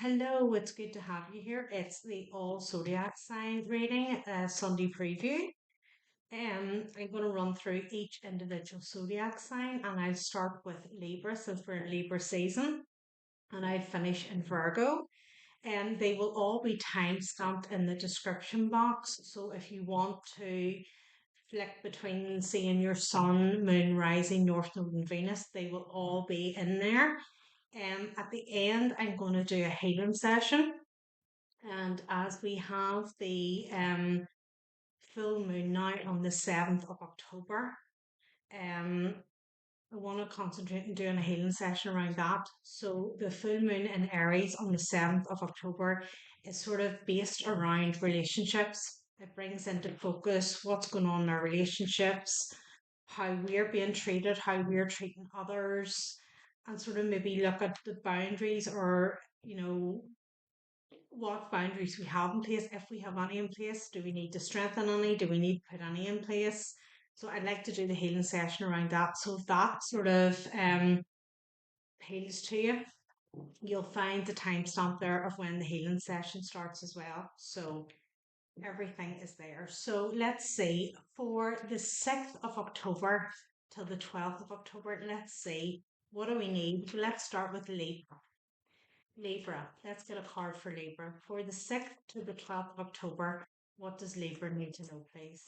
Hello, it's good to have you here. It's the All Zodiac Signs reading, Sunday preview. I'm going to run through each individual zodiac sign, and I'll start with Libra since we're in Libra season, and I finish in Virgo. And they will all be time stamped in the description box. So if you want to flick between seeing your sun, moon, rising, north node, and Venus, they will all be in there. At the end, I'm going to do a healing session. And as we have the full moon now on the 7th of October, um, I want to concentrate on doing a healing session around that. So the full moon in Aries on the 7th of October is sort of based around relationships. It brings into focus what's going on in our relationships, how we're being treated, how we're treating others, and sort of maybe look at the boundaries or, what boundaries we have in place, if we have any in place. Do we need to strengthen any? Do we need to put any in place? So I'd like to do the healing session around that. So if that sort of appeals to you, you'll find the timestamp there of when the healing session starts as well. So everything is there. So let's see, for the 6th of October till the 12th of October, let's see, what do we need? Let's start with Libra. Libra, let's get a card for Libra. For the 6th to the 12th of October, what does Libra need to know, please?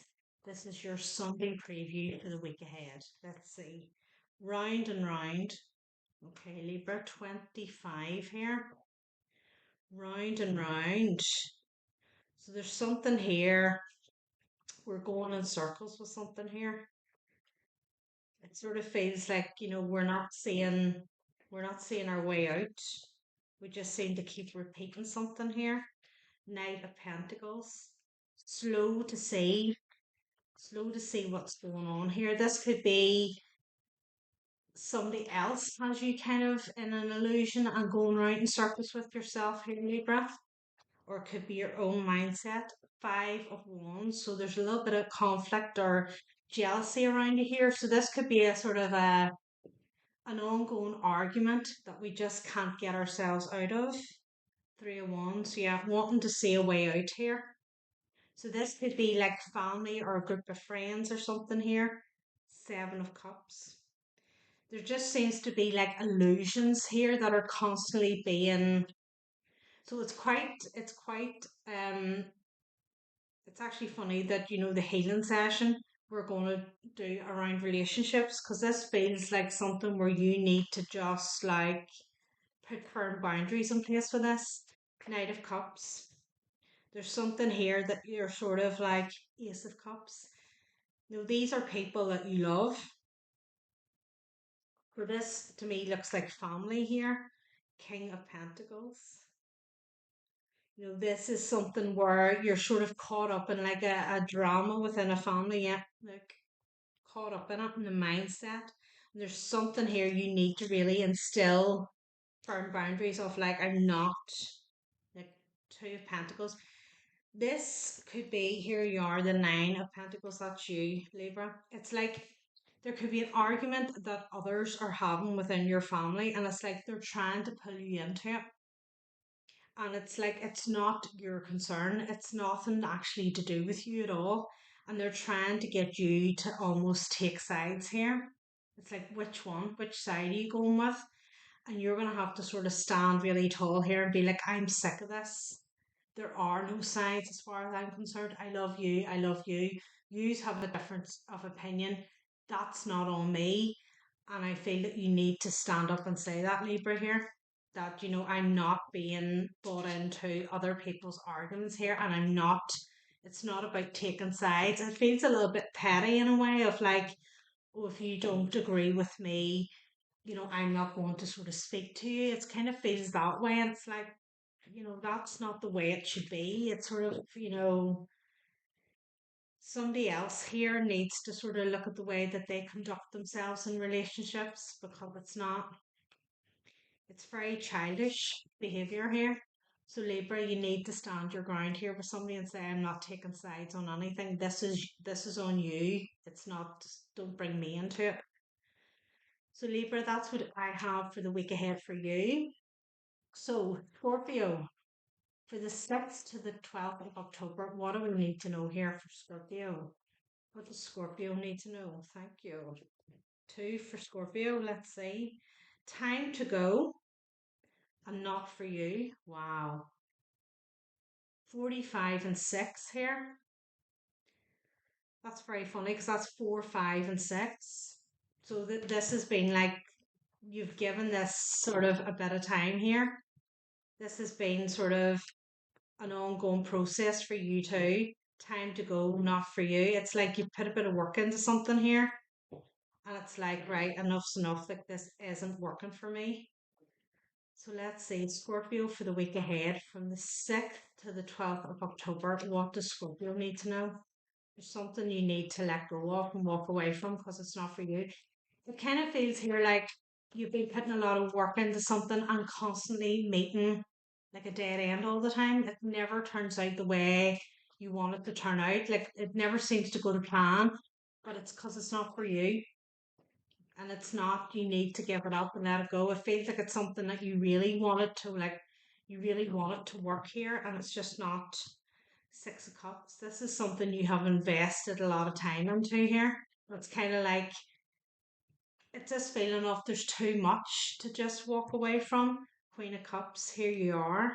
This is your Sunday preview for the week ahead. Let's see. Round and round. Okay, Libra 25 here. Round and round. So there's something here. We're going in circles with something here. It sort of feels like, we're not seeing our way out. We just seem to keep repeating something here. Knight of Pentacles. Slow to see, slow to see what's going on here. This could be somebody else has you kind of in an illusion and going around in circles with yourself here, Libra, or it could be your own mindset. Five of Wands, so there's a little bit of conflict or jealousy around you here. So this could be a sort of an ongoing argument that we just can't get ourselves out of. Three of Wands, yeah, wanting to see a way out here. So this could be like family or a group of friends or something here. Seven of Cups. There just seems to be like illusions here that are constantly being. So it's actually funny that the healing session we're going to do around relationships, because this feels like something where you need to just like put firm boundaries in place for this. Knight of Cups. There's something here that you're sort of like Ace of Cups. These are people that you love. For this, to me, looks like family here. King of Pentacles. This is something where you're sort of caught up in like a drama within a family. Yeah, like caught up in it in the mindset. And there's something here you need to really instill firm boundaries of, like, I'm not like Two of Pentacles. This could be, here you are, the Nine of Pentacles, that's you, Libra. It's like there could be an argument that others are having within your family, and it's like they're trying to pull you into it. And it's like it's not your concern, it's nothing actually to do with you at all. And they're trying to get you to almost take sides here. It's like, which one? Which side are you going with? And you're going to have to sort of stand really tall here and be like, I'm sick of this. There are no sides as far as I'm concerned. I love you. I love you. Yous have a difference of opinion. That's not on me. And I feel that you need to stand up and say that, Libra, here. That, I'm not being bought into other people's arguments here. And it's not about taking sides. It feels a little bit petty in a way of like, oh, if you don't agree with me, I'm not going to sort of speak to you. It kind of feels that way. And it's like, that's not the way it should be. It's sort of, somebody else here needs to sort of look at the way that they conduct themselves in relationships, because it's very childish behavior here. So Libra, you need to stand your ground here with somebody and say, I'm not taking sides on anything. This is on you. It's not, don't bring me into it. So Libra, that's what I have for the week ahead for you. So, Scorpio, for the 6th to the 12th of October, what do we need to know here for Scorpio? What does Scorpio need to know? Thank you. Two for Scorpio, let's see. Time to go and not for you. Wow. 45 and 6 here. That's very funny because that's 4, 5, and 6. So this has been like you've given this sort of a bit of time here. This has been sort of an ongoing process for you too. Time to go, not for you. It's like you put a bit of work into something here, and it's like, right, enough's enough. Like, this isn't working for me. So let's see, Scorpio for the week ahead from the 6th to the 12th of October. What does Scorpio need to know? There's something you need to let go of and walk away from because it's not for you. It kind of feels here like you've been putting a lot of work into something and constantly meeting like a dead end all the time. It never turns out the way you want it to turn out. Like, it never seems to go to plan, but it's because it's not for you. And it's not, you need to give it up and let it go. It feels like it's something that you really wanted to, like, you really want it to work here, and it's just not. 6 of Cups. This is something you have invested a lot of time into here. It's kind of like it's this feeling of there's too much to just walk away from. Queen of Cups, here you are.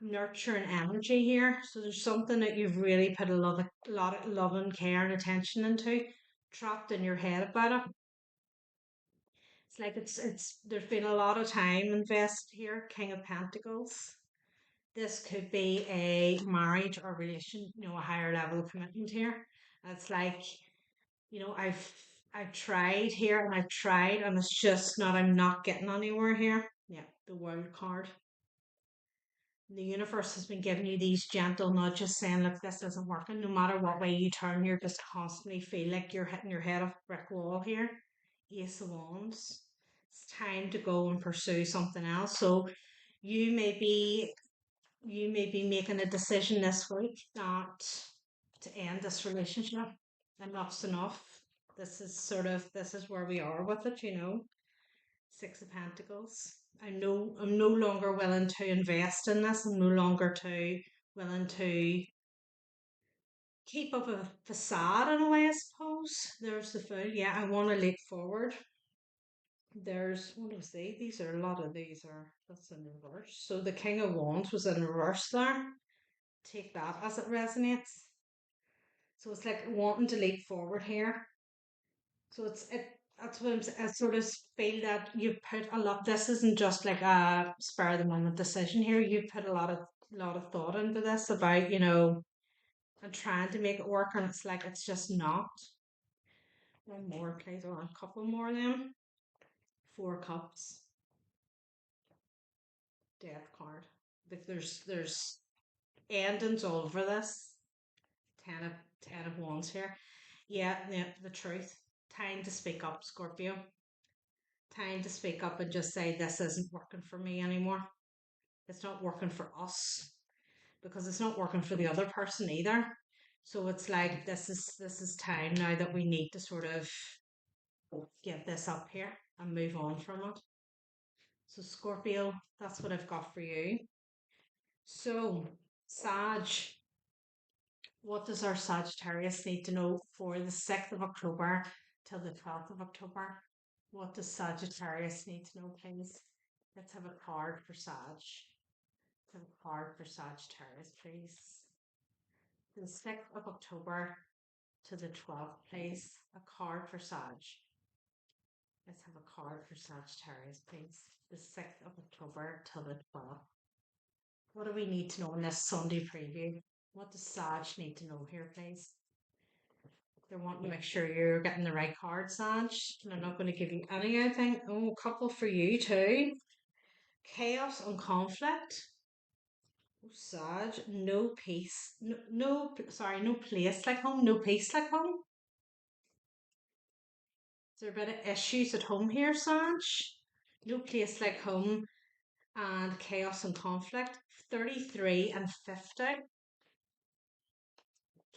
Nurture and energy here. So there's something that you've really put a lot of love and care and attention into, trapped in your head about it. It's like it's there's been a lot of time invested here. King of Pentacles. This could be a marriage or relation, a higher level of commitment here. It's like, I've tried here and I've tried and it's just not, I'm not getting anywhere here. Yeah, the World card. The universe has been giving you these gentle nudges saying, look, this isn't working. No matter what way you turn, you're just constantly feel like you're hitting your head off a brick wall here. Ace of Wands. It's time to go and pursue something else. So you may be you may be making a decision this week that to end this relationship. Enough's enough. This is where we are with it. 6 of Pentacles. I'm no longer willing to invest in this. I'm no longer too willing to keep up a facade in a way, I suppose. There's the Fool. Yeah, I want to leap forward. There's what do we see? These are a lot of these are that's in reverse. So the King of Wands was in reverse there. Take that as it resonates. So it's like wanting to leap forward here. So that's what I sort of feel that you put a lot. This isn't just like a spur of the moment decision here. You put a lot of thought into this about and trying to make it work, and it's like it's just not. One more, please, or a couple more. Then 4 Cups, Death card. Like there's endings all over this. Ten of Wands here. Yeah, yeah, the truth. Time to speak up, Scorpio. Time to speak up and just say this isn't working for me anymore. It's not working for us because it's not working for the other person either. So it's like this is time now that we need to sort of give this up here and move on from it. So Scorpio, that's what I've got for you. So Sag, what does our Sagittarius need to know for the 6th of October till the 12th of October? What does Sagittarius need to know, please? Let's have a card for Sag. Let's have a card for Sagittarius, please. The 6th of October to the 12th, please. A card for Sag. Let's have a card for Sagittarius, please. The 6th of October till the 12th. What do we need to know in this Sunday preview? What does Sag need to know here, please? They want to make sure you're getting the right card, Sag. And I'm not going to give you any, I think. Oh, a couple for you too. Chaos and conflict. Oh, Sag, no peace. Sorry, no place like home. No peace like home. Is there a bit of issues at home here, Sag? No place like home and chaos and conflict. 33 and 50.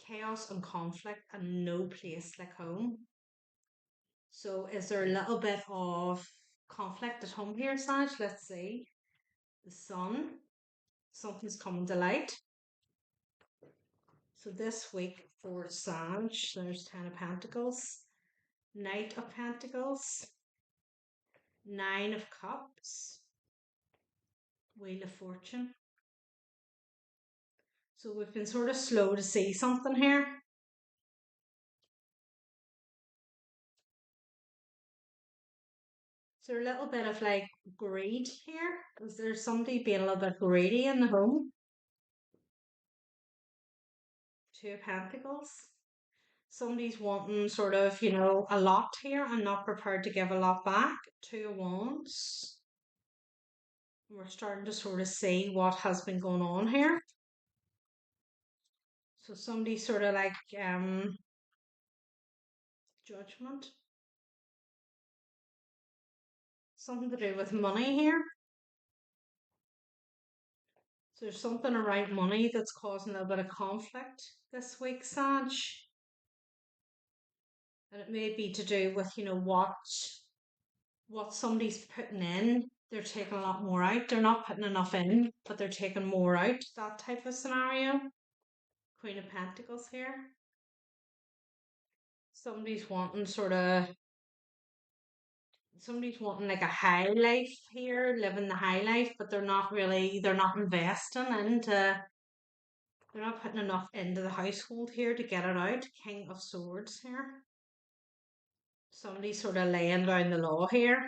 Chaos and conflict and no place like home. So is there a little bit of conflict at home here, Sag? Let's see. the Sun. Something's coming to light. So this week for Sag, there's Ten of Pentacles, Knight of Pentacles, Nine of Cups, Wheel of Fortune. So we've been sort of slow to see something here. So a little bit of like greed here. Is there somebody being a little bit greedy in the home? Two of Pentacles. Somebody's wanting sort of, a lot here and not prepared to give a lot back. Two of Wands. We're starting to sort of see what has been going on here. So somebody sort of like Judgment. Something to do with money here. So there's something around money that's causing a little bit of conflict this week, Sag. And it may be to do with, what somebody's putting in. They're taking a lot more out. They're not putting enough in, but they're taking more out. That type of scenario. Queen of Pentacles here. Somebody's wanting like a high life here, living the high life, but they're not investing they're not putting enough into the household here to get it out. King of Swords here. Somebody's sort of laying down the law here.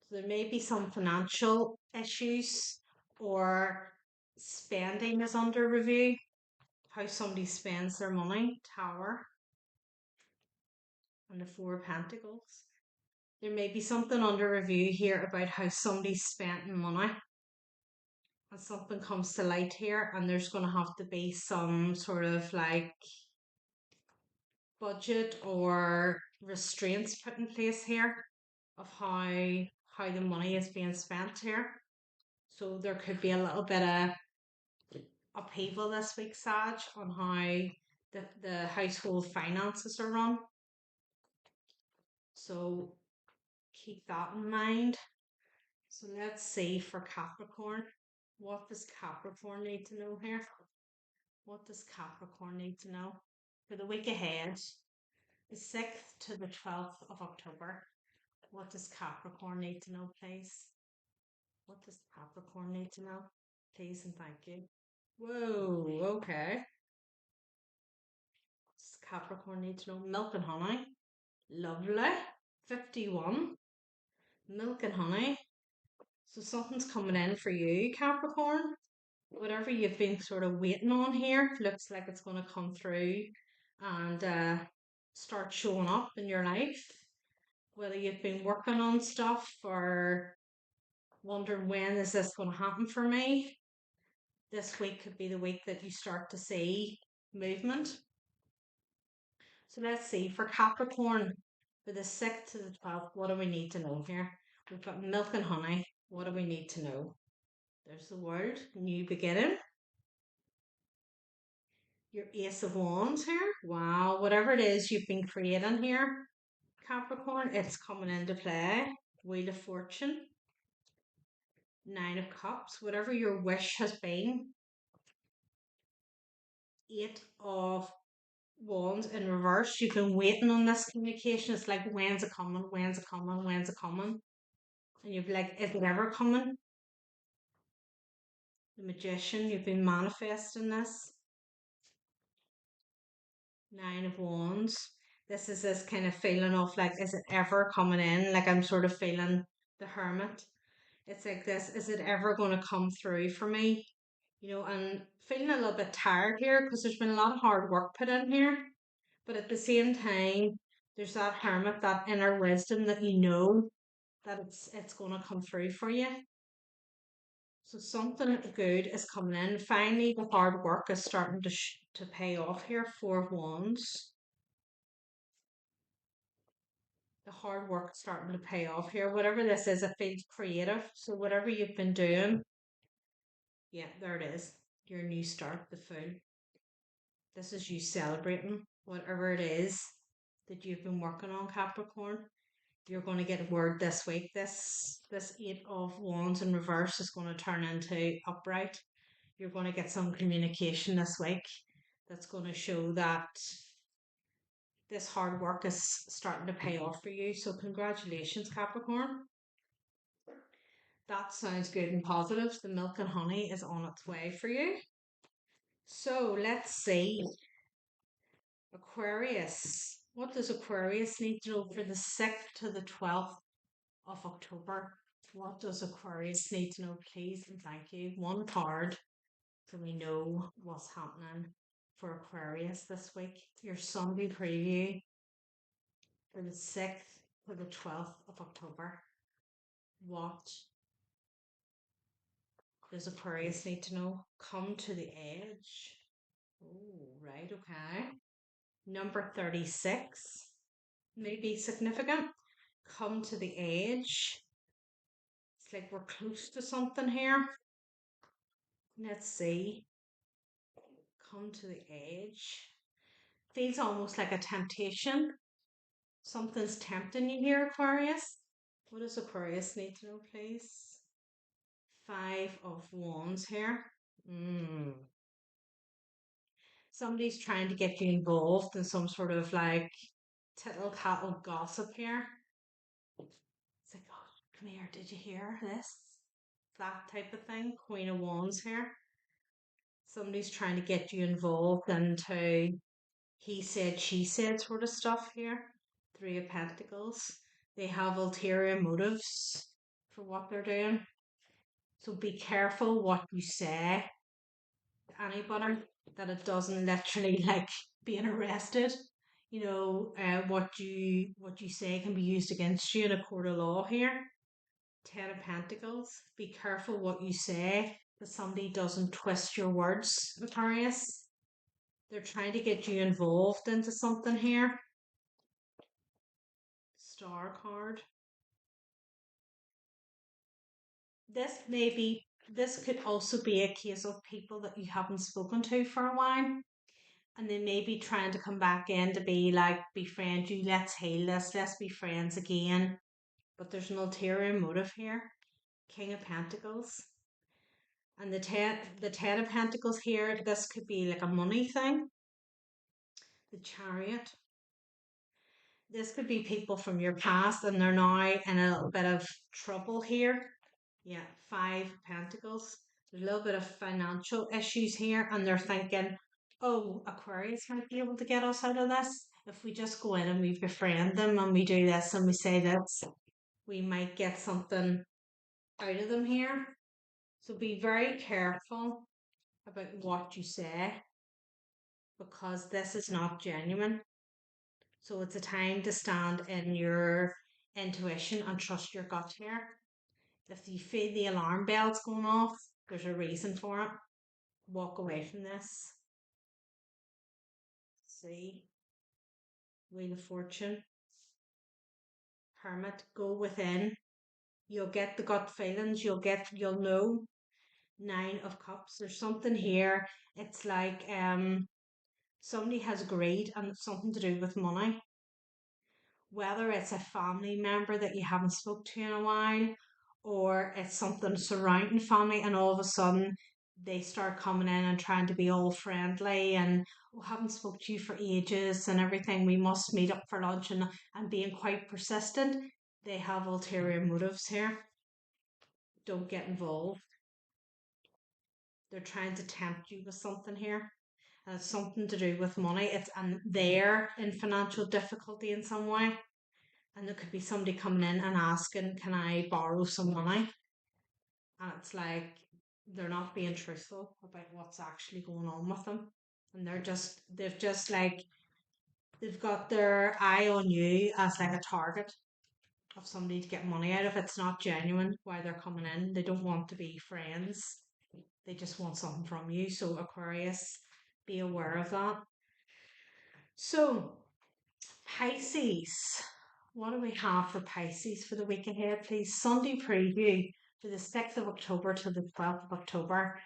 So there may be some financial issues or spending is under review. How somebody spends their money. Tower. And the Four of Pentacles. There may be something under review here about how somebody's spending money. And something comes to light here, and there's going to have to be some sort of like budget or restraints put in place here of how the money is being spent here. So there could be a little bit of upheaval this week, Sag, on how the household finances are run. So keep that in mind. So let's see for Capricorn. What does Capricorn need to know here? What does Capricorn need to know for the week ahead? The 6th to the 12th of October. What does Capricorn need to know, please? What does Capricorn need to know? Please and thank you. Whoa, okay. Does Capricorn need to know? Milk and honey. Lovely. 51. Milk and honey. So something's coming in for you, Capricorn. Whatever you've been sort of waiting on here, looks like it's going to come through and start showing up in your life. Whether you've been working on stuff or wondering when is this going to happen for me, this week could be the week that you start to see movement. So let's see, for Capricorn, for the 6th to the 12th, what do we need to know here? We've got milk and honey. What do we need to know? There's the word, new beginning. Your Ace of Wands here. Wow, whatever it is you've been creating here, Capricorn, it's coming into play. Wheel of Fortune. Nine of Cups. Whatever your wish has been. Eight of Wands in reverse. You've been waiting on this communication. It's like, when's it coming? When's it coming? When's it coming? And you've like, is it ever coming? The Magician. You've been manifesting this. Nine of Wands. This is this kind of feeling of like, is it ever coming in? Like I'm sort of feeling the Hermit. It's like this, is it ever going to come through for me? And feeling a little bit tired here because there's been a lot of hard work put in here. But at the same time, there's that Hermit, that inner wisdom that that it's going to come through for you. So something good is coming in. Finally, the hard work is starting to pay off here. Four of Wands. The hard work starting to pay off here. Whatever this is, it feels creative. So whatever you've been doing, yeah, there it is. Your new start, the Fool. This is you celebrating whatever it is that you've been working on, Capricorn. You're going to get a word this week. This Eight of Wands in reverse is going to turn into upright. You're going to get some communication this week that's going to show that this hard work is starting to pay off for you. So congratulations, Capricorn. That sounds good and positive. The milk and honey is on its way for you. So let's see. Aquarius. What does Aquarius need to know for the 6th to the 12th of October? What does Aquarius need to know, please? And thank you. One card so we know what's happening for Aquarius this week. Your Sunday preview for the 6th to the 12th of October. What does Aquarius need to know? Come to the edge. Oh, right, okay. Number 36 may be significant. Come to the edge. It's like we're close to something here. Let's see. Come to the edge. Feels almost like a temptation. Something's tempting you here, Aquarius. What does Aquarius need to know, please? 5 of Wands here. Somebody's trying to get you involved in some sort of like tittle tattle gossip here. It's like, oh, come here, did you hear this? That type of thing. Queen of Wands here. Somebody's trying to get you involved into he said, she said sort of stuff here. 3 of Pentacles. They have ulterior motives for what they're doing. So be careful what you say to anybody, that it doesn't literally like being arrested. You know, what you say can be used against you in a court of law here. 10 of Pentacles. Be careful what you say, that somebody doesn't twist your words, Aquarius. They're trying to get you involved into something here. Star card. This could also be a case of people that you haven't spoken to for a while, and they may be trying to come back in to be like, befriend you, let's heal this, let's be friends again. But there's an ulterior motive here. King of Pentacles. And the ten of Pentacles here, this could be like a money thing. The Chariot. This could be people from your past and they're now in a little bit of trouble here. Yeah, 5 of Pentacles. There's a little bit of financial issues here and they're thinking, oh, Aquarius might be able to get us out of this. If we just go in and we befriend them and we do this and we say this, we might get something out of them here. So be very careful about what you say, because this is not genuine. So it's a time to stand in your intuition and trust your gut here. If you feel the alarm bells going off, there's a reason for it. Walk away from this. See? Wheel of Fortune. Hermit. Go within. You'll get the gut feelings. You'll know. 9 of Cups. There's something here. It's like somebody has greed and it's something to do with money. Whether it's a family member that you haven't spoke to in a while, or it's something surrounding family, and all of a sudden they start coming in and trying to be all friendly and, oh, haven't spoke to you for ages and everything, we must meet up for lunch, and being quite persistent. They have ulterior motives here. Don't get involved. They're trying to tempt you with something here. And it's something to do with money. And they're in financial difficulty in some way. And there could be somebody coming in and asking, can I borrow some money? And it's like they're not being truthful about what's actually going on with them. And they've got their eye on you as like a target of somebody to get money out of. It's not genuine why they're coming in. They don't want to be friends. They just want something from you. So Aquarius, be aware of that. So Pisces, what do we have for Pisces for the week ahead, please? Sunday preview for the 6th of October to the 12th of October.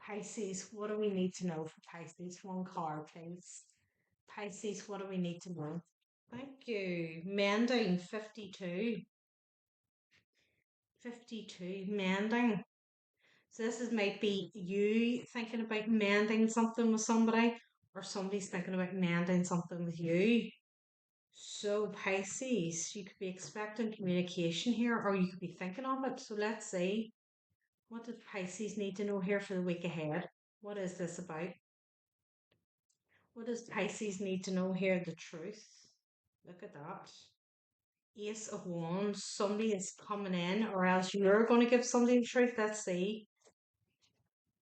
Pisces, what do we need to know for Pisces? One card, please. Pisces, what do we need to know? Thank you. Mending 52. 52. Mending. So this is might be you thinking about mending something with somebody, or somebody's thinking about mending something with you. So Pisces, you could be expecting communication here, or you could be thinking of it. So let's see. What does Pisces need to know here for the week ahead? What is this about? What does Pisces need to know here? The truth. Look at that. Ace of Wands. Somebody is coming in, or else you're going to give somebody the truth. Let's see.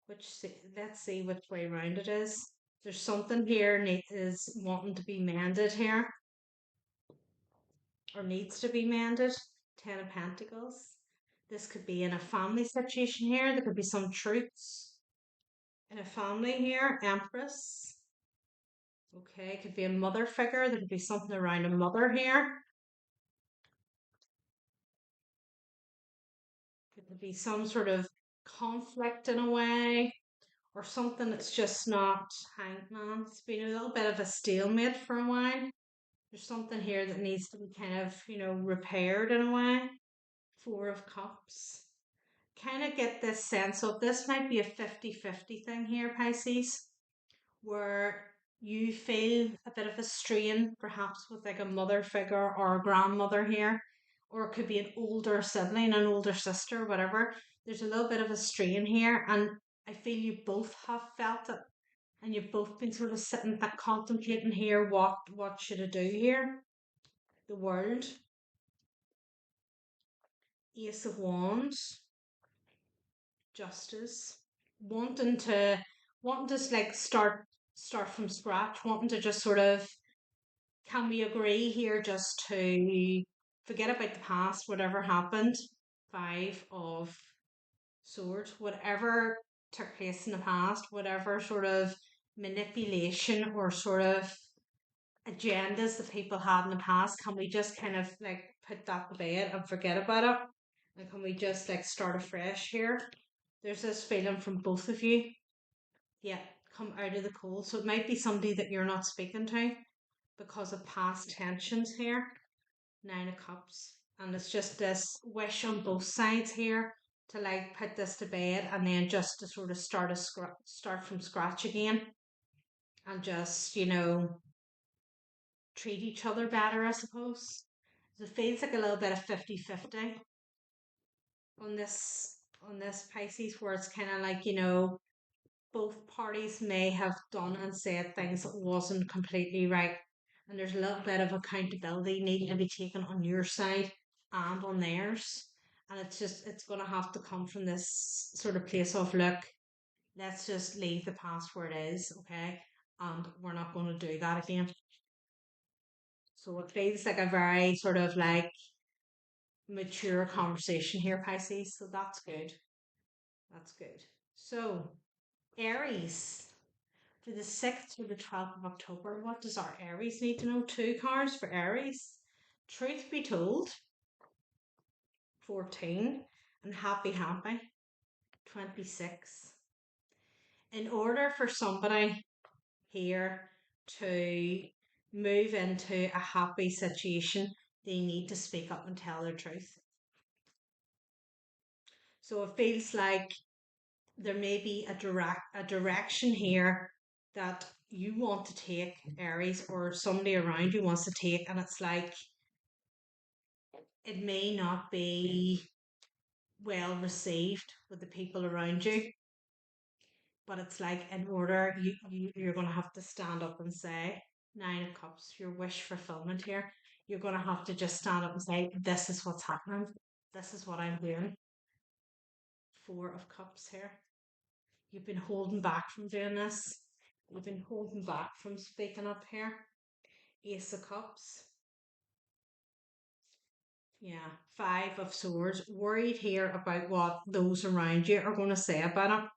Let's see which way round it is. There's something here is wanting to be mended here, or needs to be mended. Ten of Pentacles. This could be in a family situation here. There could be some truths in a family here. Empress. Okay, it could be a mother figure. There could be something around a mother here. Could be some sort of conflict in a way, or something that's just not hangman. It's been a little bit of a stalemate for a while. There's something here that needs to be kind of, repaired in a way. Four of Cups. Kind of get this sense of this might be a 50-50 thing here, Pisces, where you feel a bit of a strain, perhaps with like a mother figure or a grandmother here, or it could be an older sibling, an older sister, whatever. There's a little bit of a strain here, and I feel you both have felt it, and you've both been sort of sitting back contemplating here, what should I do here? The World, Ace of Wands, Justice, wanting to like start from scratch, wanting to just sort of, can we agree here just to forget about the past, whatever happened? Five of Swords, whatever took place in the past, whatever sort of manipulation or sort of agendas that people had in the past, can we just kind of like put that to bed and forget about it? And can we just like start afresh here? There's this feeling from both of you. Yeah, come out of the cold. So it might be somebody that you're not speaking to because of past tensions here. Nine of Cups. And it's just this wish on both sides here to like put this to bed, and then just to sort of start from scratch again, and just, treat each other better, I suppose. So it feels like a little bit of 50-50 on this Pisces, where it's kind of like, both parties may have done and said things that wasn't completely right, and there's a little bit of accountability needing to be taken on your side and on theirs, and it's going to have to come from this sort of place of, look, let's just leave the past where it is, okay, and we're not going to do that again. So it feels like a very sort of like mature conversation here, Pisces, so that's good. That's good. So Aries, for the 6th to the 12th of October, what does our Aries need to know? Two cards for Aries. Truth be told, 14, and happy, 26. In order for somebody here to move into a happy situation, they need to speak up and tell their truth. So it feels like there may be a direction here that you want to take, Aries, or somebody around you wants to take, and it's like it may not be well received with the people around you, but it's like, in order, you're going to have to stand up and say, Nine of Cups, your wish fulfillment here, you're going to have to just stand up and say, this is what's happening, this is what I'm doing. Four of Cups here. You've been holding back from doing this. You've been holding back from speaking up here. Ace of Cups. Yeah, Five of Swords. Worried here about what those around you are going to say about it.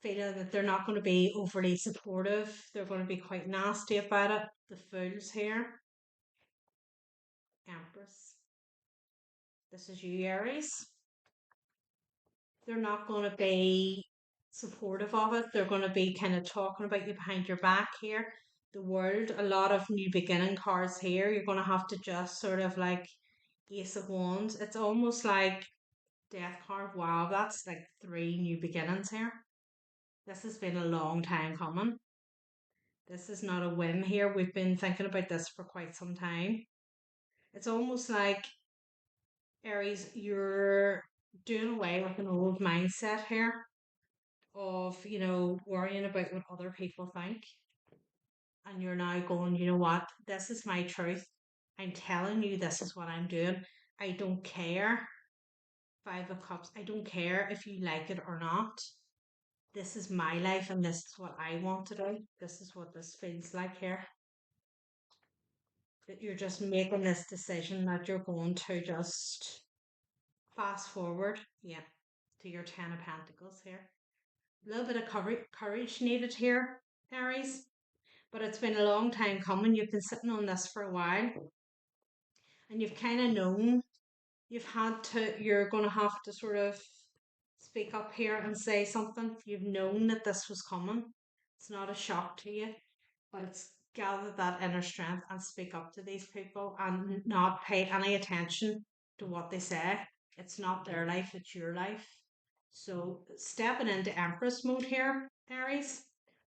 Feeling that they're not going to be overly supportive. They're going to be quite nasty about it. The Fools here. Empress. This is you, Aries. They're not going to be supportive of it. They're going to be kind of talking about you behind your back here. the world, a lot of new beginning cards here. You're going to have to just sort of like Ace of Wands. It's almost like Death card. Wow, that's like three new beginnings here. This has been a long time coming. This is not a whim here. We've been thinking about this for quite some time. It's almost like, Aries, you're doing away with an old mindset here of, worrying about what other people think. And you're now going, you know what? This is my truth. I'm telling you, this is what I'm doing. I don't care. Five of Cups. I don't care if you like it or not. This is my life and this is what I want to do. This is what this feels like here. That you're just making this decision that you're going to just fast forward, yeah, to your Ten of Pentacles here. A little bit of courage needed here, Aries, but it's been a long time coming. You've been sitting on this for a while and you've kind of known you're going to have to sort of speak up here and say something. You've known that this was coming. It's not a shock to you, but it's gather that inner strength and speak up to these people and not pay any attention to what they say. It's not their life, it's your life. So stepping into Empress mode here, Aries.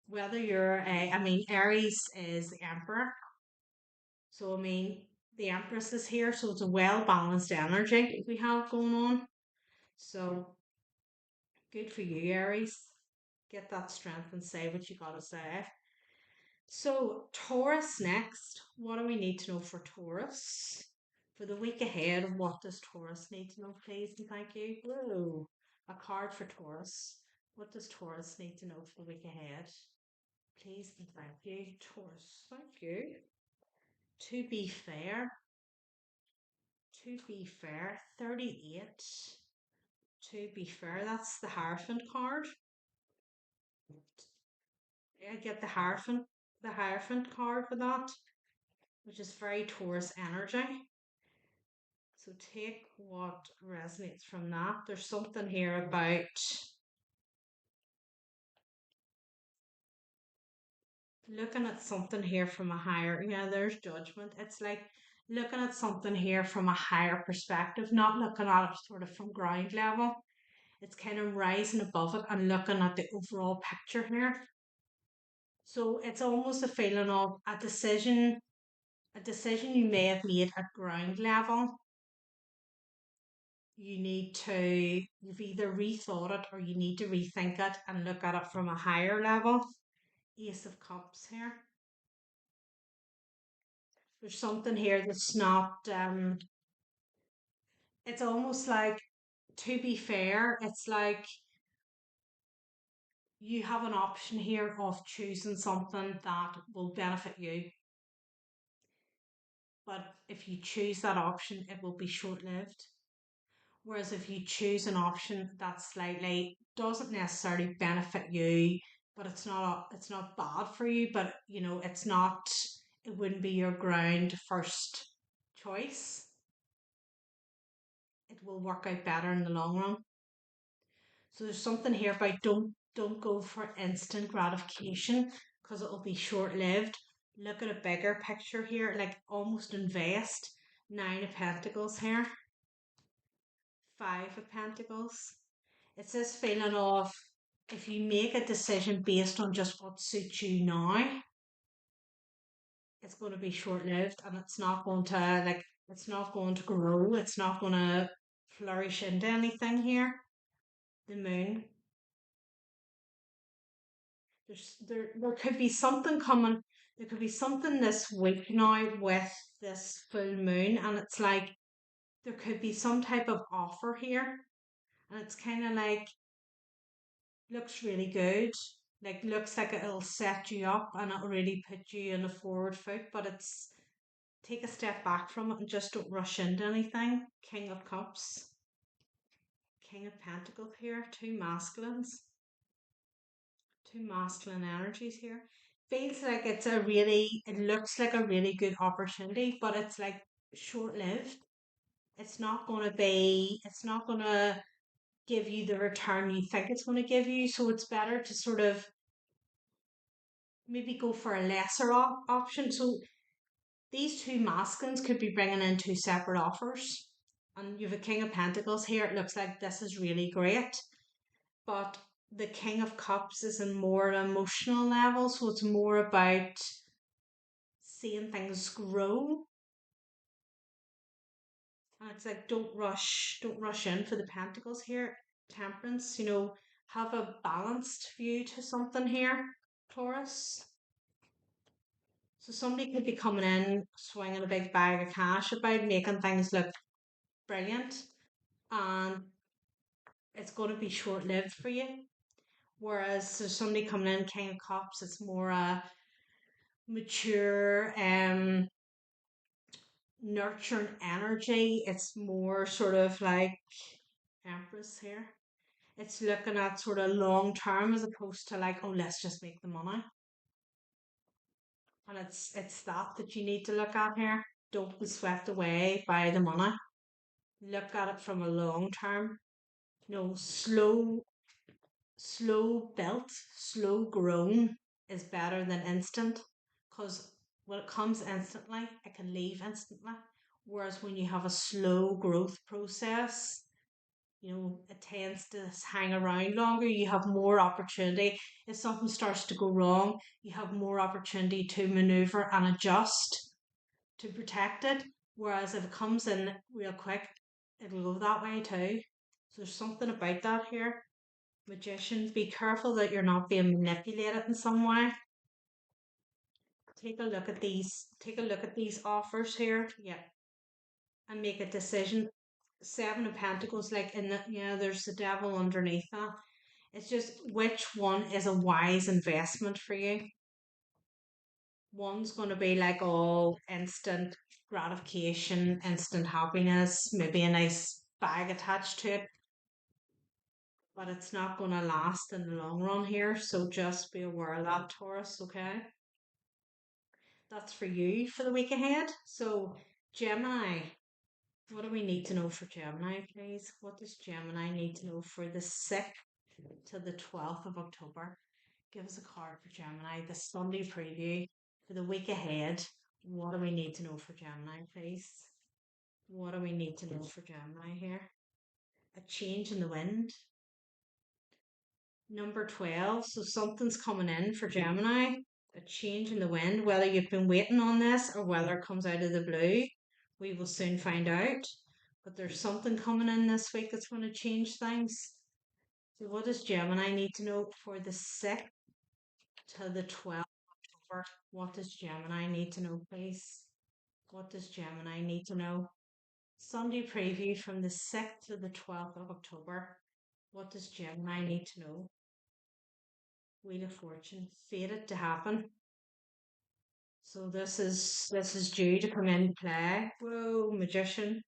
Whether you're Aries is the Emperor. So the Empress is here, so it's a well balanced energy we have going on. So good for you, Aries. Get that strength and say what you gotta say. So, Taurus next. What do we need to know for Taurus? For the week ahead, what does Taurus need to know, please? And thank you. Whoa, a card for Taurus. What does Taurus need to know for the week ahead? Please and thank you. Taurus, thank you. To be fair, 38. To be fair, that's the Hierophant card. I get the Hierophant card for that, which is very Taurus energy. So take what resonates from that. There's something here about looking at something here from a higher, there's Judgment. It's like looking at something here from a higher perspective, not looking at it sort of from ground level. It's kind of rising above it and looking at the overall picture here. So it's almost a feeling of a decision you may have made at ground level. You've either rethought it or you need to rethink it and look at it from a higher level. Ace of Cups here. There's something here that's not, it's almost like, to be fair, it's like you have an option here of choosing something that will benefit you. But if you choose that option, it will be short lived. Whereas if you choose an option that slightly doesn't necessarily benefit you, but it's not bad for you, but it wouldn't be your ground first choice. It will work out better in the long run. So there's something here about don't go for instant gratification because it will be short lived. Look at a bigger picture here, like almost invest. Nine of Pentacles here. Five of Pentacles. It's this feeling of if you make a decision based on just what suits you now, it's going to be short lived and it's not going to grow, it's not going to flourish into anything here. The moon. There could be something coming. There could be something this week now with this full moon, and it's like there could be some type of offer here, and it's kind of like looks really good. Like looks like it'll set you up and it'll really put you in a forward foot, but it's take a step back from it and just don't rush into anything. King of Cups, King of Pentacles here, two masculine energies here. Feels like it looks like a really good opportunity, but it's like short lived. It's not gonna give you the return you think it's gonna give you. So it's better to sort of maybe go for a lesser option. So these two masculines could be bringing in two separate offers. And you have a King of Pentacles here. It looks like this is really great. But the King of Cups is in more emotional level. So it's more about seeing things grow. And it's like don't rush in for the Pentacles here. Temperance, have a balanced view to something here, Taurus. So somebody could be coming in, swinging a big bag of cash about, making things look brilliant, and it's going to be short lived for you. Whereas there's somebody coming in, King of Cups, it's more mature, nurturing energy. It's more sort of like Empress here. It's looking at sort of long term as opposed to like, oh, let's just make the money. And it's that you need to look at here. Don't be swept away by the money. Look at it from a long term. Slow built, slow grown is better than instant. Because when it comes instantly, it can leave instantly. Whereas when you have a slow growth process, it tends to hang around longer. You have more opportunity. If something starts to go wrong, you have more opportunity to maneuver and adjust to protect it. Whereas if it comes in real quick, it'll go that way too. So there's something about that here. Magician, be careful that you're not being manipulated in some way. Take a look at these offers here. Yeah. And make a decision. Seven of Pentacles, like there's the devil underneath that. It's just which one is a wise investment for you. One's going to be like all instant gratification, instant happiness, maybe a nice bag attached to it, but it's not going to last in the long run here. So just be aware of that, Taurus, okay? That's for you for the week ahead. So, Gemini, what do we need to know for Gemini, please? What does Gemini need to know for the 6th to the 12th of October? Give us a card for Gemini, the Sunday preview for the week ahead. What do we need to know for Gemini, please? What do we need to know for Gemini here? A change in the wind. Number 12. So something's coming in for Gemini. A change in the wind. Whether you've been waiting on this or whether it comes out of the blue, we will soon find out. But there's something coming in this week that's going to change things. So what does Gemini need to know for the 6th to the 12th of October? What does Gemini need to know, please? What does Gemini need to know? Sunday preview from the 6th to the 12th of October. What does Gemini need to know? Wheel of Fortune, fated to happen. So this is due to come into play. Whoa, Magician.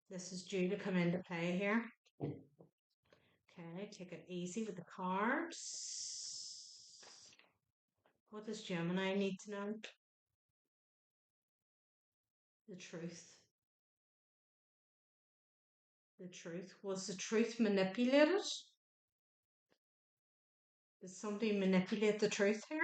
This is due to come into play here. Okay, take it easy with the cards. What does Gemini need to know? The truth. The truth. Was the truth manipulated? Did somebody manipulate the truth here?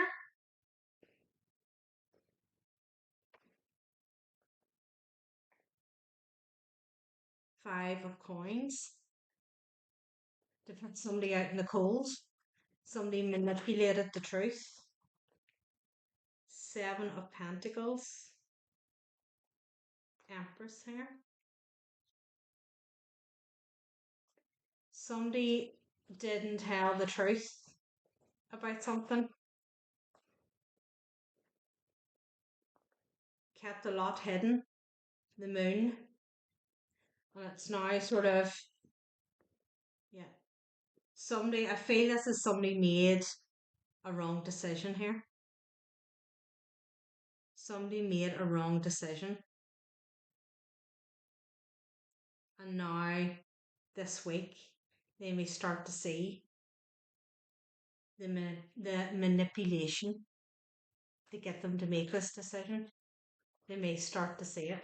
Five of Coins. To put somebody out in the cold. Somebody manipulated the truth. Seven of Pentacles. Empress here. Somebody didn't tell the truth about something. Kept a lot hidden. The moon. And it's now sort of, yeah. I feel this is somebody made a wrong decision here. Somebody made a wrong decision. And now, this week, they may start to see the manipulation to get them to make this decision. They may start to see it.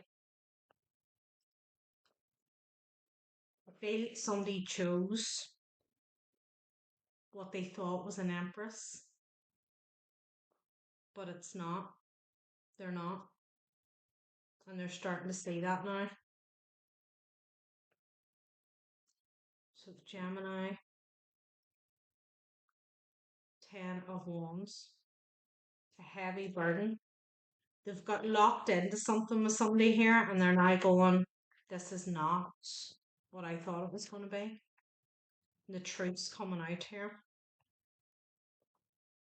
I feel somebody chose what they thought was an empress, but it's not. They're not. And they're starting to see that now. So Gemini, 10 of Wands, a heavy burden. They've got locked into something with somebody here and they're now going, this is not what I thought it was going to be. And the truth's coming out here.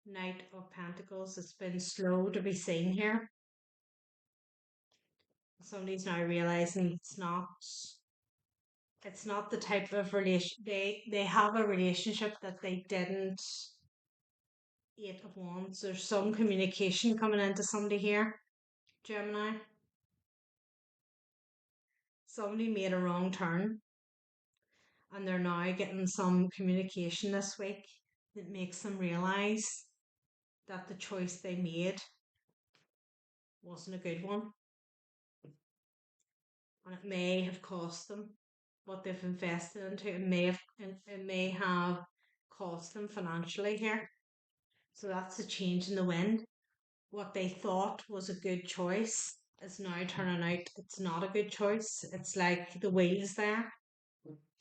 Knight of Pentacles, it's been slow to be seen here. Somebody's now realizing it's not the type of relation they have a relationship that they didn't. 8 of Wands, there's some communication coming into somebody here, Gemini. Somebody made a wrong turn and they're now getting some communication this week that makes them realize that the choice they made wasn't a good one, and it may have cost them what they've invested into. It may have cost them financially here. So that's a change in the wind. What they thought was a good choice is now turning out it's not a good choice. It's like the wheels there.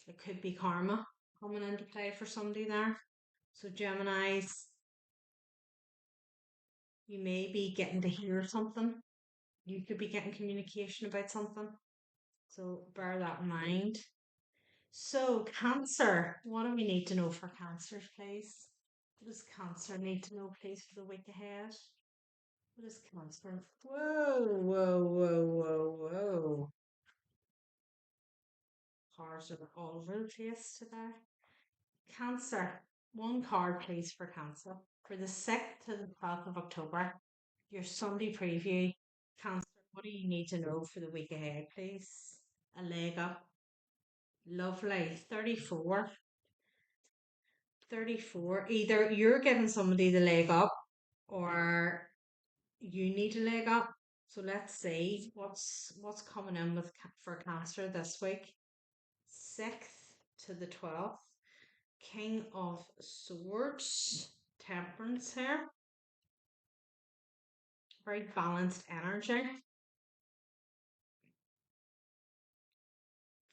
It could be karma coming into play for somebody there. So Geminis, you may be getting to hear something. You could be getting communication about something. So bear that in mind. So Cancer, what do we need to know for Cancer, please? What does Cancer need to know, please, for the week ahead? What is Cancer? Whoa, whoa, whoa, whoa, whoa. Cards are all over the place today. Cancer, one card, please, for Cancer. For the 6th to the 12th of October, your Sunday preview. Cancer, what do you need to know for the week ahead, please? A leg up. Lovely. 34. 34. Either you're giving somebody the leg up or you need a leg up. So let's see what's coming in with for Cancer this week. 6th to the 12th. King of Swords. Temperance here. Very balanced energy.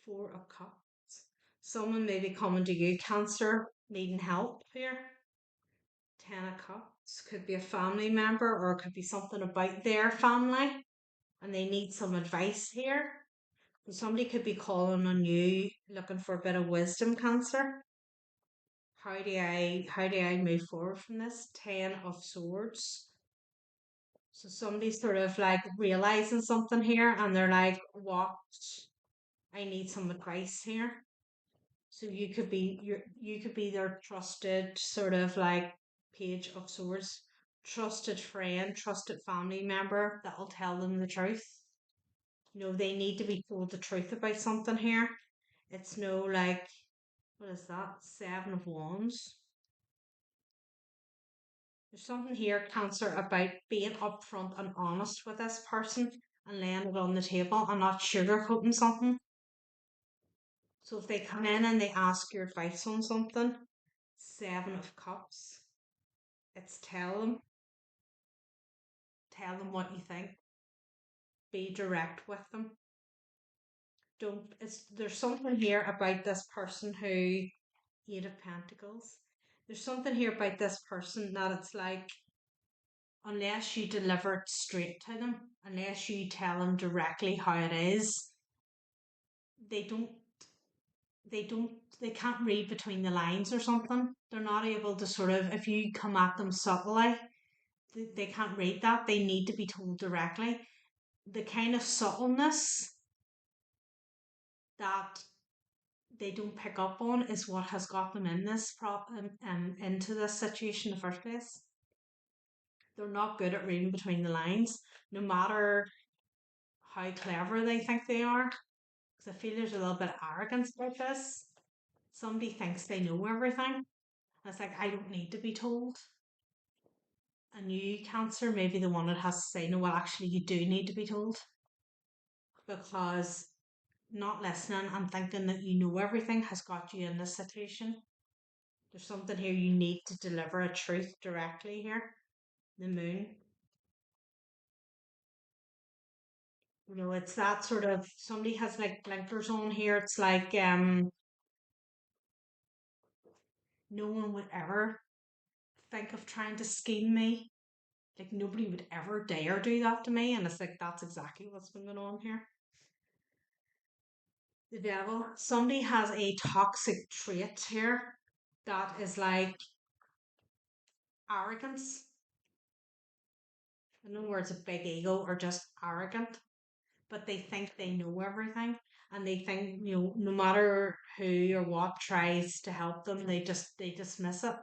4 of Cups. Someone may be coming to you, Cancer, needing help here. 10 of Cups. Could be a family member or it could be something about their family and they need some advice here. Somebody could be calling on you looking for a bit of wisdom, Cancer. How do I move forward from this? 10 of Swords. So somebody's sort of like realizing something here and they're like, what? I need some advice here. So you could be their trusted sort of like Page of Swords, trusted friend, trusted family member that will tell them the truth. They need to be told the truth about something here. It's no like, what is that? 7 of Wands. There's something here, Cancer, about being upfront and honest with this person and laying it on the table and not sugarcoating something. So if they come in and they ask your advice on something, 7 of Cups, it's tell them what you think. Be direct with them. There's something here about this person who 8 of Pentacles. There's something here about this person that it's like, unless you deliver it straight to them, unless you tell them directly how it is, they can't read between the lines or something. They're not able to sort of, if you come at them subtly, they can't read that. They need to be told directly. The kind of subtleness that they don't pick up on is what has got them in this problem into this situation in the first place. They're not good at reading between the lines, no matter how clever they think they are. Because I feel there's a little bit of arrogance about this. Somebody thinks they know everything. And it's like, I don't need to be told. And you, Cancer, may be the one that has to say, no, well, actually, you do need to be told. Because not listening and thinking that you know everything has got you in this situation. There's something here you need to deliver a truth directly here. The moon. You know, it's that sort of, somebody has like blinkers on here. It's like no one would ever think of trying to scheme me. Like nobody would ever dare do that to me. And it's like that's exactly what's been going on here. The devil. Somebody has a toxic trait here that is like arrogance. In other words, a big ego or just arrogant, but they think they know everything, and they think, you know, no matter who or what tries to help them, they dismiss it.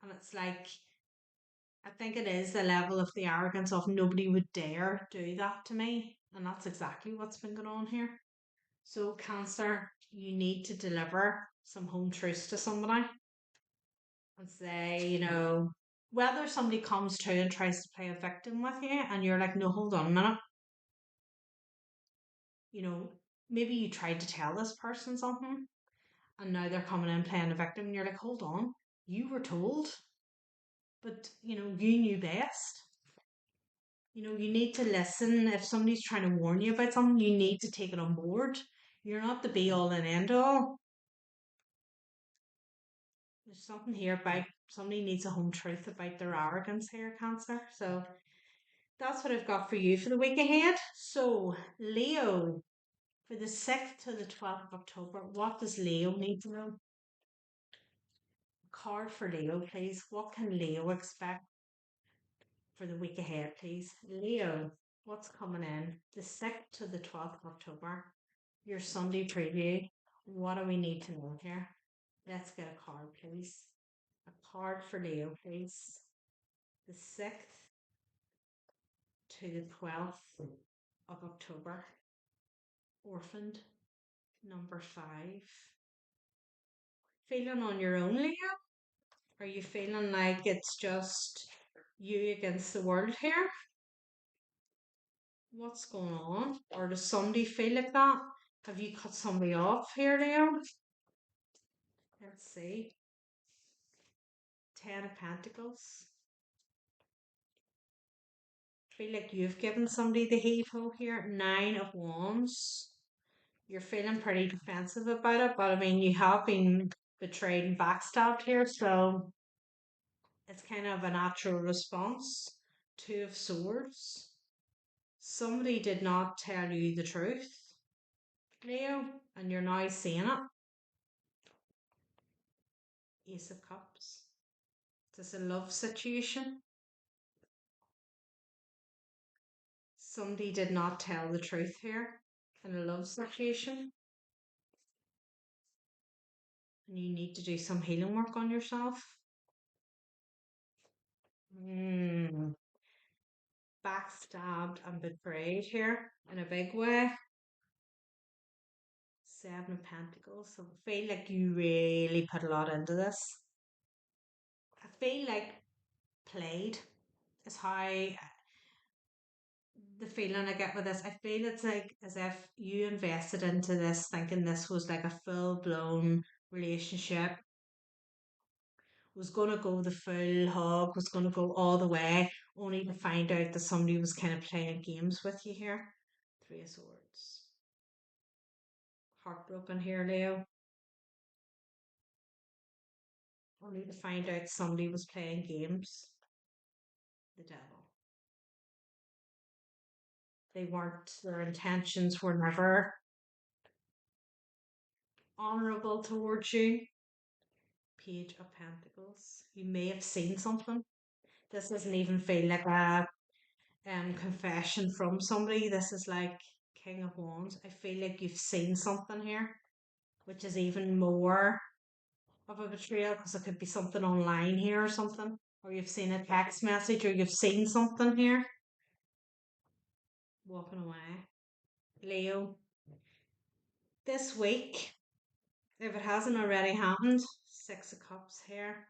And it's like, I think it is the level of the arrogance of nobody would dare do that to me, and that's exactly what's been going on here. So Cancer, you need to deliver some home truths to somebody and say, you know, whether somebody comes to and tries to play a victim with you and you're like, no, hold on a minute, you know, maybe you tried to tell this person something and now they're coming in playing a victim and you're like, hold on, you were told, but you know, you knew best. You know, you need to listen. If somebody's trying to warn you about something, you need to take it on board. You're not the be all and end all. There's something here about somebody needs a home truth about their arrogance here, Cancer. So that's what I've got for you for the week ahead. So, Leo, for the 6th to the 12th of October, what does Leo need to know? Card for Leo, please. What can Leo expect for the week ahead, please? Leo, what's coming in? The 6th to the 12th of October, your Sunday preview. What do we need to know here? Let's get a card, please. A card for Leo, please. The 6th to the 12th of October. Orphaned, number 5. Feeling on your own, Leo? Are you feeling like it's just you against the world here? What's going on? Or does somebody feel like that? Have you cut somebody off here, Leo? Let's see. 10 of Pentacles. Feel like you've given somebody the heave ho here. 9 of Wands. You're feeling pretty defensive about it, but I mean, you have been betrayed and backstabbed here, so it's kind of a natural response. 2 of Swords. Somebody did not tell you the truth, Leo, and you're now seeing it. Ace of Cups. Is this a love situation? Somebody did not tell the truth here in a love situation. And you need to do some healing work on yourself. Backstabbed and betrayed here in a big way. 7 of Pentacles. So I feel like you really put a lot into this. I feel like played is how the feeling I get with this. I feel it's like as if you invested into this thinking this was like a full blown relationship, was going to go the full hog, was going to go all the way, only to find out that somebody was kind of playing games with you here. 3 of Swords. Heartbroken here, Leo. Only to find out somebody was playing games. The devil. They weren't, their intentions were never honourable towards you. Page of Pentacles. You may have seen something. This doesn't even feel like a confession from somebody. This is like King of Wands. I feel like you've seen something here, which is even more of a betrayal because it could be something online here or something, or you've seen a text message, or you've seen something here. Walking away. Leo, this week, if it hasn't already happened, 6 of Cups here,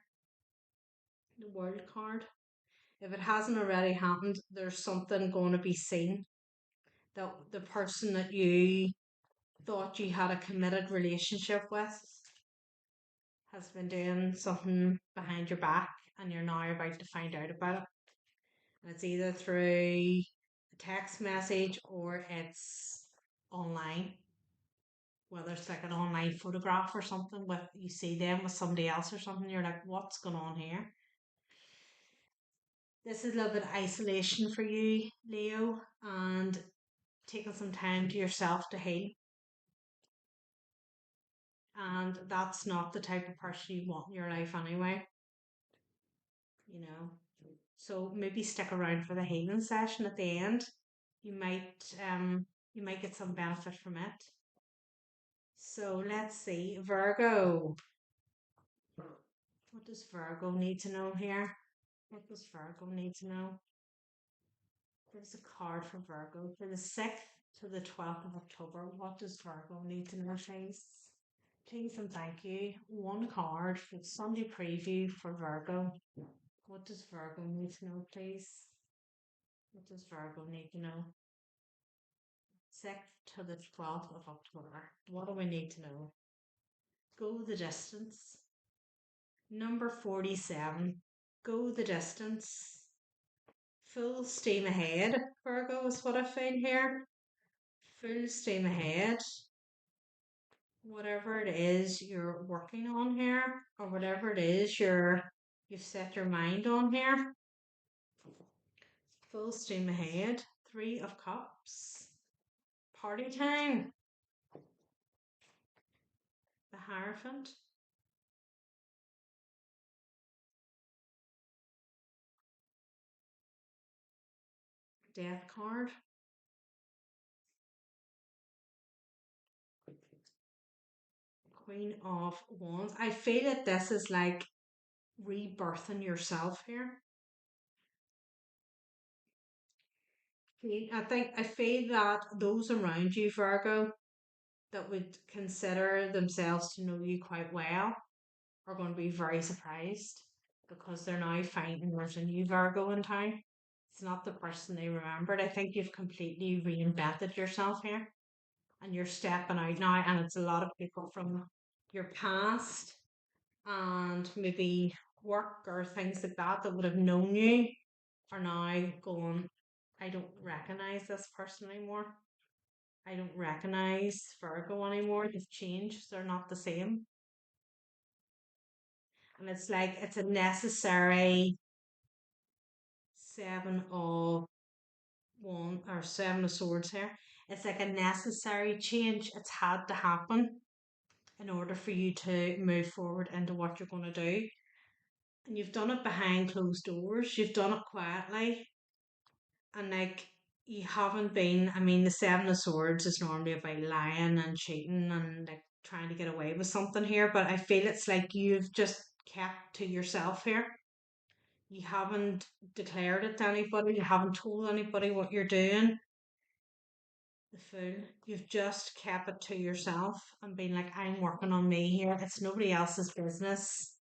the World card. If it hasn't already happened, there's something going to be seen that the person that you thought you had a committed relationship with has been doing something behind your back and you're now about to find out about it. And it's either through a text message or it's online, whether it's like an online photograph or something with you see them with somebody else or something, you're like, what's going on here? This is a little bit of isolation for you, Leo, and taking some time to yourself to heal. And that's not the type of person you want in your life anyway, you know. So maybe stick around for the healing session at the end. You might you might get some benefit from it. So let's see, Virgo. What does Virgo need to know here? What does Virgo need to know? There's a card for Virgo for the 6th to the 12th of October. What does Virgo need to know, please? Please and thank you. One card for the Sunday preview for Virgo. What does Virgo need to know, please? What does Virgo need to know? 6th to the 12th of October. What do we need to know? Go the distance. Number 47. Go the distance. Full steam ahead, Virgo, is what I find here. Full steam ahead. Whatever it is you're working on here, or whatever it is you've set your mind on here. Full steam ahead. 3 of Cups. Party time. The Hierophant. Death card. Queen of Wands. I feel that this is like rebirthing yourself here. I feel that those around you, Virgo, that would consider themselves to know you quite well are going to be very surprised because they're now finding there's a new Virgo in town. It's not the person they remembered. I think you've completely reinvented yourself here and you're stepping out now, and it's a lot of people from your past and maybe work or things like that that would have known you are now going, I don't recognize this person anymore. I don't recognize Virgo anymore. They've changed. They're not the same. And it's like it's a necessary 7 of Swords here. It's like a necessary change. It's had to happen in order for you to move forward into what you're going to do. And you've done it behind closed doors. You've done it quietly. And like you haven't been, I mean, the 7 of Swords is normally about lying and cheating and like trying to get away with something here, but I feel it's like you've just kept to yourself here. You haven't declared it to anybody, you haven't told anybody what you're doing. The Fool. You've just kept it to yourself and been like, I'm working on me here. It's nobody else's business.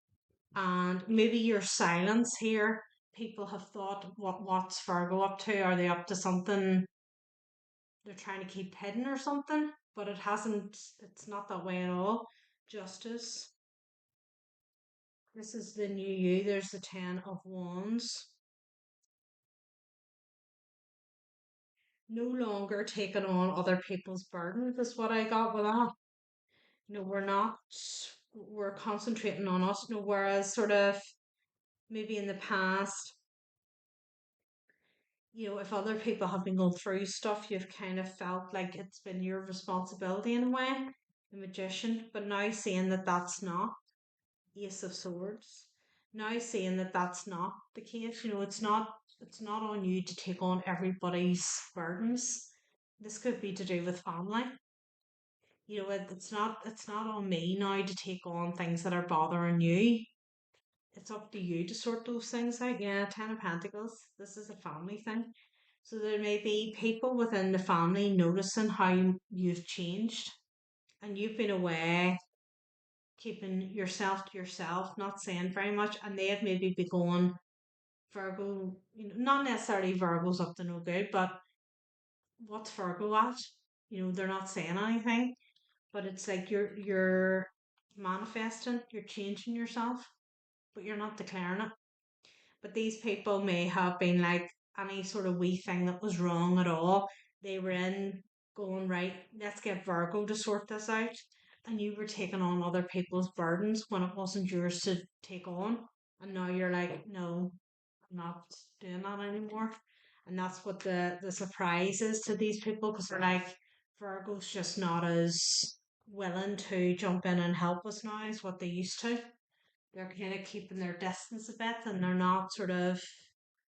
And maybe your silence here, people have thought, what's Virgo up to? Are they up to something they're trying to keep hidden or something? But it hasn't, it's not that way at all. Justice. This is the new you. There's the 10 of Wands. No longer taking on other people's burdens is what I got with that. We're not, we're concentrating on us. Whereas sort of maybe in the past, if other people have been going through stuff, you've kind of felt like it's been your responsibility in a way, the Magician. But now seeing that that's not, Ace of Swords. Now seeing that that's not the case, it's not on you to take on everybody's burdens. This could be to do with family. It's not on me now to take on things that are bothering you. It's up to you to sort those things out. Yeah, 10 of Pentacles. This is a family thing. So there may be people within the family noticing how you've changed and you've been away, keeping yourself to yourself, not saying very much, and they'd maybe be going, Virgo, not necessarily Virgo's up to no good, but what's Virgo at? They're not saying anything, but it's like you're manifesting, you're changing yourself, but you're not declaring it. But these people may have been like any sort of wee thing that was wrong at all. They were in going, right, let's get Virgo to sort this out. And you were taking on other people's burdens when it wasn't yours to take on. And now you're like, no, I'm not doing that anymore. And that's what the surprise is to these people because they're like, Virgo's just not as willing to jump in and help us now as what they used to. They're kind of keeping their distance a bit and they're not sort of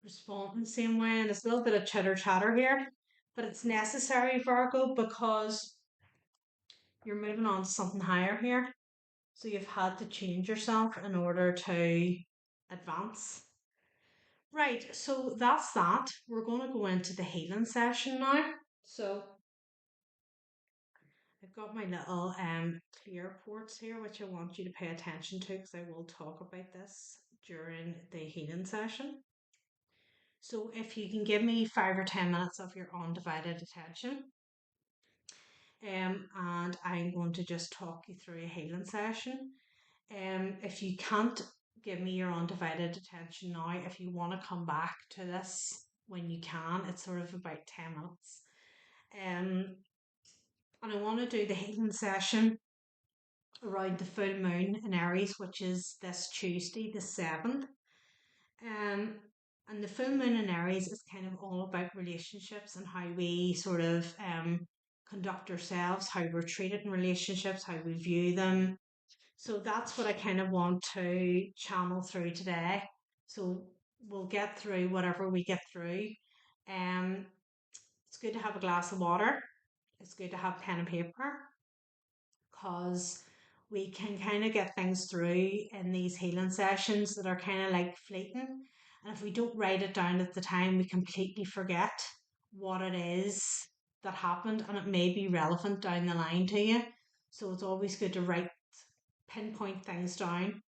responding the same way. And there's a little bit of chitter chatter here, but it's necessary, Virgo, because you're moving on to something higher here. So you've had to change yourself in order to advance. Right, so that's that. We're going to go into the healing session now. So I've got my little clear ports here, which I want you to pay attention to because I will talk about this during the healing session. So if you can give me 5 or 10 minutes of your undivided attention, and I'm going to just talk you through a healing session. If you can't give me your undivided attention now, if you want to come back to this when you can, it's sort of about 10 minutes. And I want to do the healing session around the full moon in Aries, which is this Tuesday, the 7th. Um, and the full moon in Aries is kind of all about relationships and how we sort of conduct ourselves, how we're treated in relationships, how we view them. So that's what I kind of want to channel through today. So we'll get through whatever we get through. Um, it's good to have a glass of water. It's good to have pen and paper because we can kind of get things through in these healing sessions that are kind of like fleeting. And if we don't write it down at the time, we completely forget what it is that happened, and it may be relevant down the line to you. So it's always good to write, pinpoint things down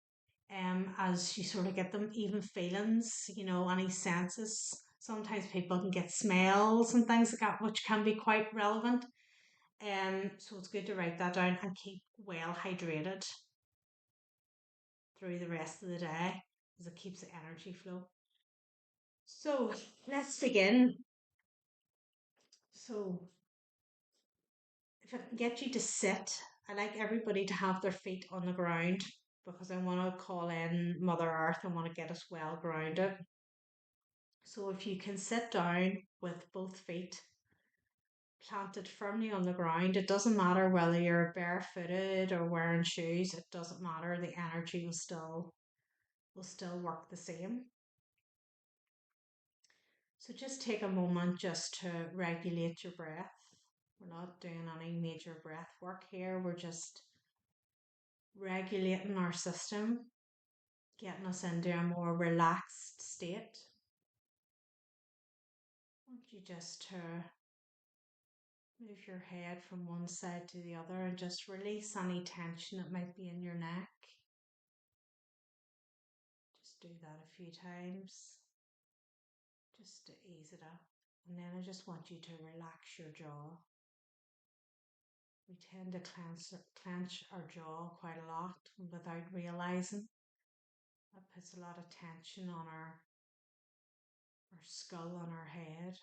as you sort of get them, even feelings, any senses. Sometimes people can get smells and things like that, which can be quite relevant. So it's good to write that down and keep well hydrated through the rest of the day because it keeps the energy flow. So let's begin. So if I can get you to sit, I like everybody to have their feet on the ground because I want to call in Mother Earth. I want to get us well grounded. So if you can sit down with both feet planted firmly on the ground, it doesn't matter whether you're barefooted or wearing shoes, it doesn't matter, the energy will still work the same. So just take a moment just to regulate your breath. We're not doing any major breath work here, we're just regulating our system, getting us into a more relaxed state. I want you just to move your head from one side to the other and just release any tension that might be in your neck. Just do that a few times just to ease it up. And then I just want you to relax your jaw. We tend to clench our jaw quite a lot without realizing. That puts a lot of tension on our skull, on our head,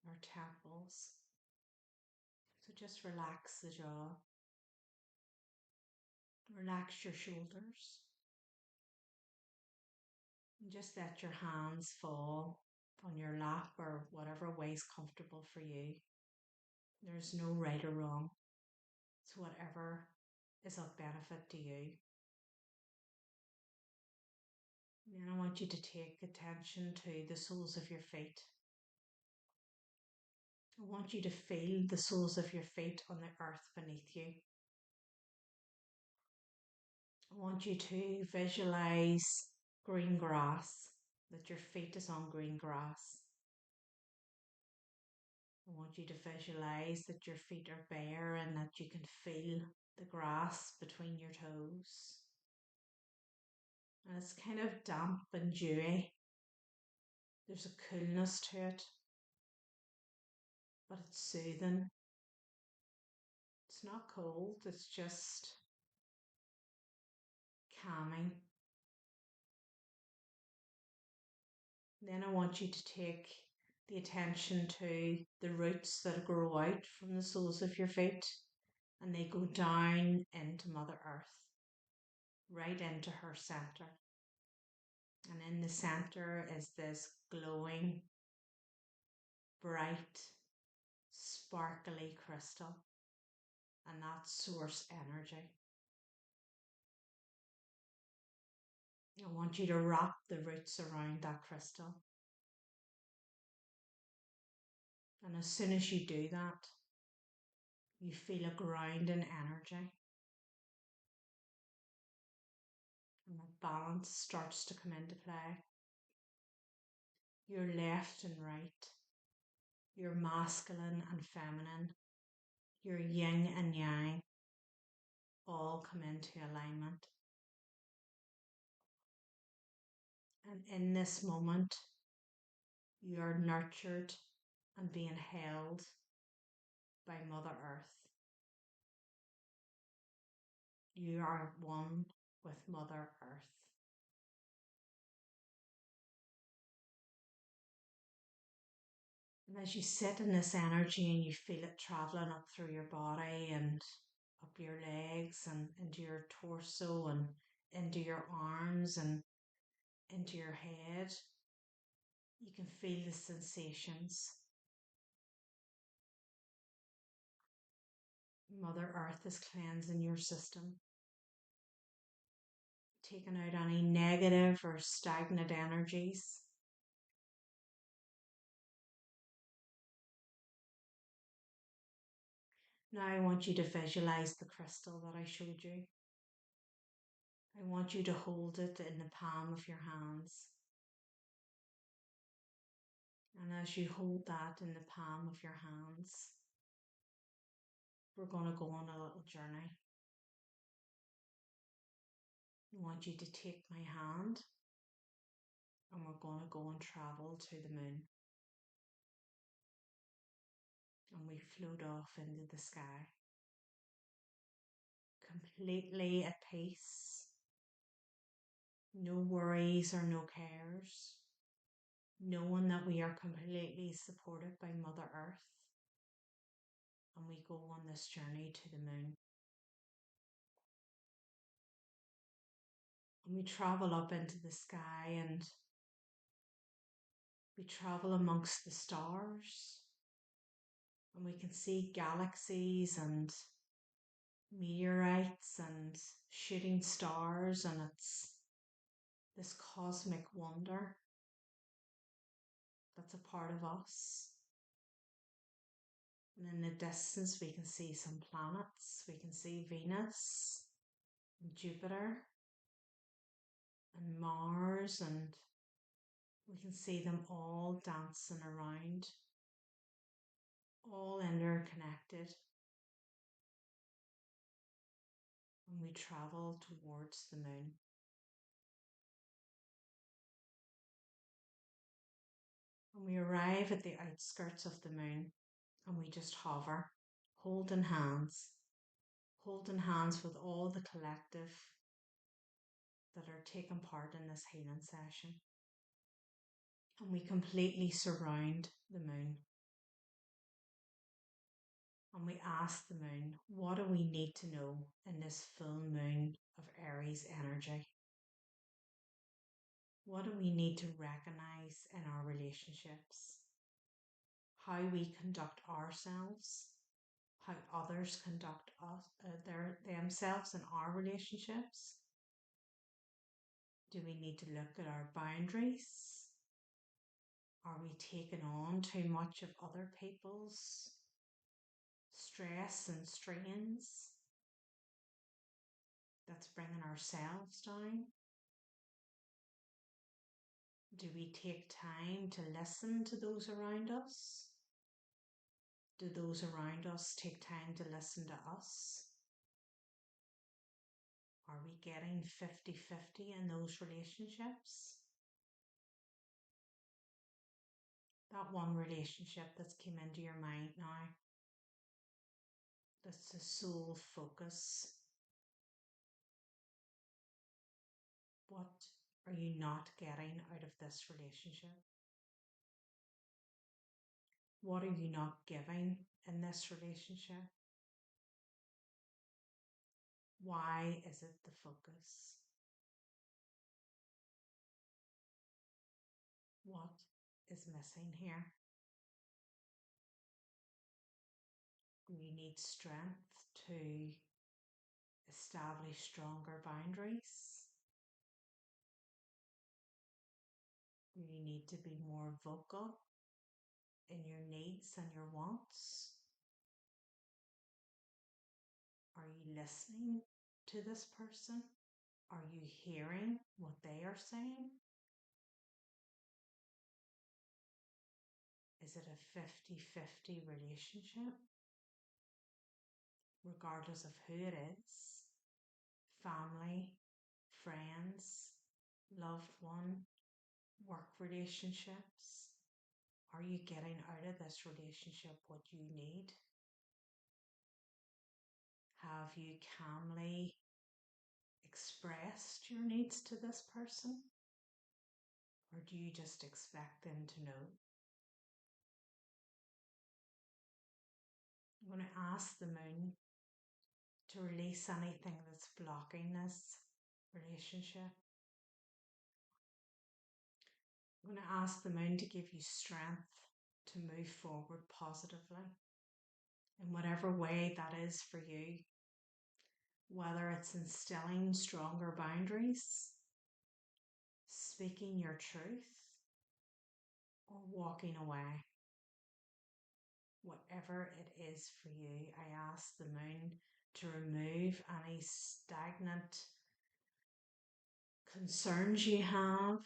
our temples. So just relax the jaw. Relax your shoulders. And just let your hands fall on your lap or whatever way is comfortable for you. There's no right or wrong. It's whatever is of benefit to you. And I want you to take attention to the soles of your feet. I want you to feel the soles of your feet on the earth beneath you. I want you to visualize green grass, that your feet is on green grass. I want you to visualize that your feet are bare and that you can feel the grass between your toes. And it's kind of damp and dewy. There's a coolness to it, but it's soothing. It's not cold, it's just calming. Then I want you to take the attention to the roots that grow out from the soles of your feet, and they go down into Mother Earth, right into her center. And in the center is this glowing, bright, sparkly crystal, and that's source energy. I want you to wrap the roots around that crystal. And as soon as you do that, you feel a grounding energy. And the balance starts to come into play. Your left and right, your masculine and feminine, your yin and yang, all come into alignment. And in this moment, you are nurtured and being held by Mother Earth. You are one with Mother Earth. And as you sit in this energy and you feel it traveling up through your body and up your legs and into your torso and into your arms and into your head, you can feel the sensations. Mother Earth is cleansing your system, taking out any negative or stagnant energies. Now I want you to visualize the crystal that I showed you. I want you to hold it in the palm of your hands. And as you hold that in the palm of your hands, we're going to go on a little journey. I want you to take my hand and we're going to go and travel to the moon. And we float off into the sky, completely at peace. No worries or no cares. Knowing that we are completely supported by Mother Earth. And we go on this journey to the moon. And we travel up into the sky and we travel amongst the stars. And we can see galaxies and meteorites and shooting stars, and it's this cosmic wonder that's a part of us. And in the distance we can see some planets. We can see Venus and Jupiter and Mars, and we can see them all dancing around, all interconnected. And we travel towards the moon. And we arrive at the outskirts of the moon and we just hover, holding hands with all the collective that are taking part in this healing session. And we completely surround the moon. And we ask the moon, what do we need to know in this full moon of Aries energy? What do we need to recognize in our relationships? How we conduct ourselves, how others conduct themselves in our relationships. Do we need to look at our boundaries? Are we taking on too much of other people's stress and strains that's bringing ourselves down? Do we take time to listen to those around us? Do those around us take time to listen to us? Are we getting 50-50 in those relationships? That one relationship that's came into your mind now, that's the sole focus. are you not getting out of this relationship? What are you not giving in this relationship? Why is it the focus? What is missing here? You need strength to establish stronger boundaries. You need to be more vocal in your needs and your wants. Are you listening to this person? Are you hearing what they are saying? Is it a 50-50 relationship? Regardless of who it is, family, friends, loved one, work relationships. Are you getting out of this relationship what you need? Have you calmly expressed your needs to this person? Or do you just expect them to know? I'm going to ask the moon to release anything that's blocking this relationship. I'm going to ask the moon to give you strength to move forward positively in whatever way that is for you, whether it's instilling stronger boundaries, speaking your truth, or walking away. Whatever it is for you, I ask the moon to remove any stagnant concerns you have.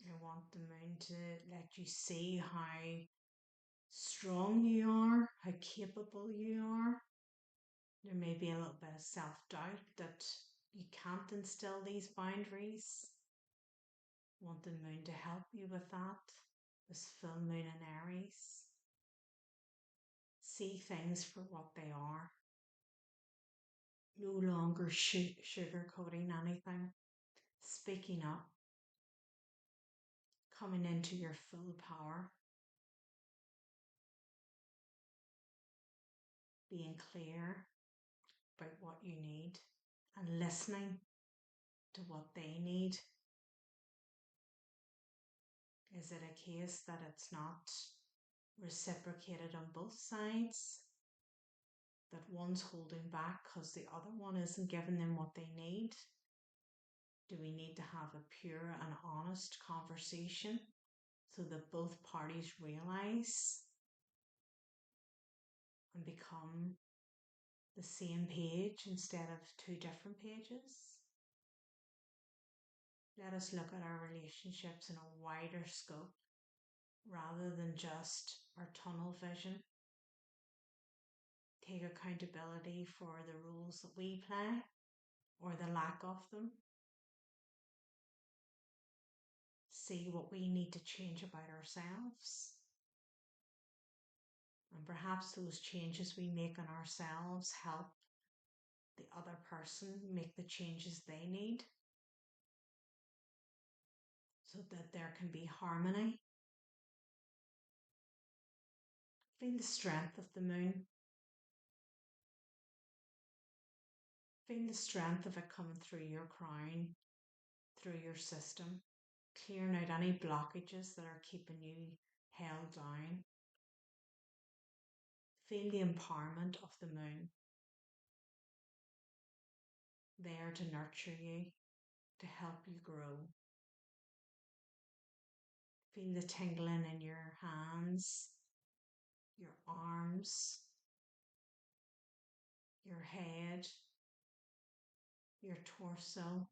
I want the moon to let you see how strong you are, how capable you are. There may be a little bit of self-doubt that you can't instill these boundaries. I want the moon to help you with that. This full moon in Aries. See things for what they are. No longer sugarcoating anything. Speaking up. Coming into your full power. Being clear about what you need and listening to what they need. Is it a case that it's not reciprocated on both sides? That one's holding back because the other one isn't giving them what they need? Do we need to have a pure and honest conversation so that both parties realize and become the same page instead of two different pages? Let us look at our relationships in a wider scope rather than just our tunnel vision. Take accountability for the roles that we play or the lack of them. See what we need to change about ourselves. And perhaps those changes we make on ourselves help the other person make the changes they need so that there can be harmony. Feel the strength of the moon. Feel the strength of it coming through your crown, through your system, clearing out any blockages that are keeping you held down. Feel the empowerment of the moon, there to nurture you, to help you grow. Feel the tingling in your hands, your arms, your head, your torso,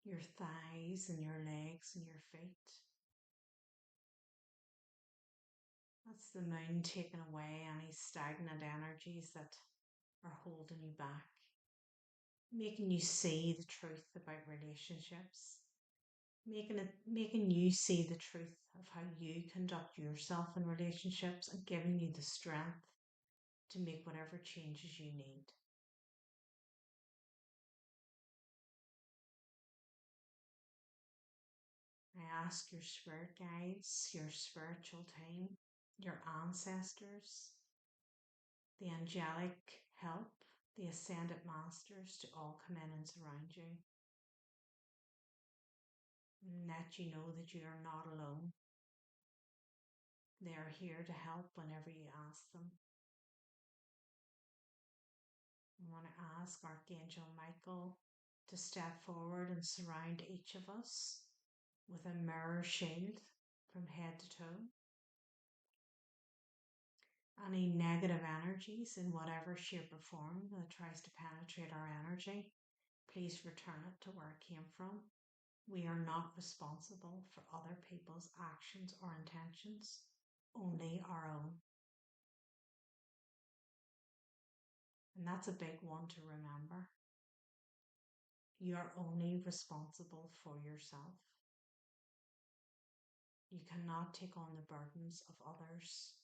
your thighs and your legs and your feet. That's the moon taking away any stagnant energies that are holding you back, making you see the truth about relationships, making you see the truth of how you conduct yourself in relationships and giving you the strength to make whatever changes you need. ask your spirit guides, your spiritual team, your ancestors, the angelic help, the ascended masters to all come in and surround you. And let you know that you are not alone. They are here to help whenever you ask them. I want to ask Archangel Michael to step forward and surround each of us with a mirror shield from head to toe. Any negative energies in whatever shape or form that tries to penetrate our energy, please return it to where it came from. We are not responsible for other people's actions or intentions, only our own. And that's a big one to remember. You are only responsible for yourself. You cannot take on the burdens of others.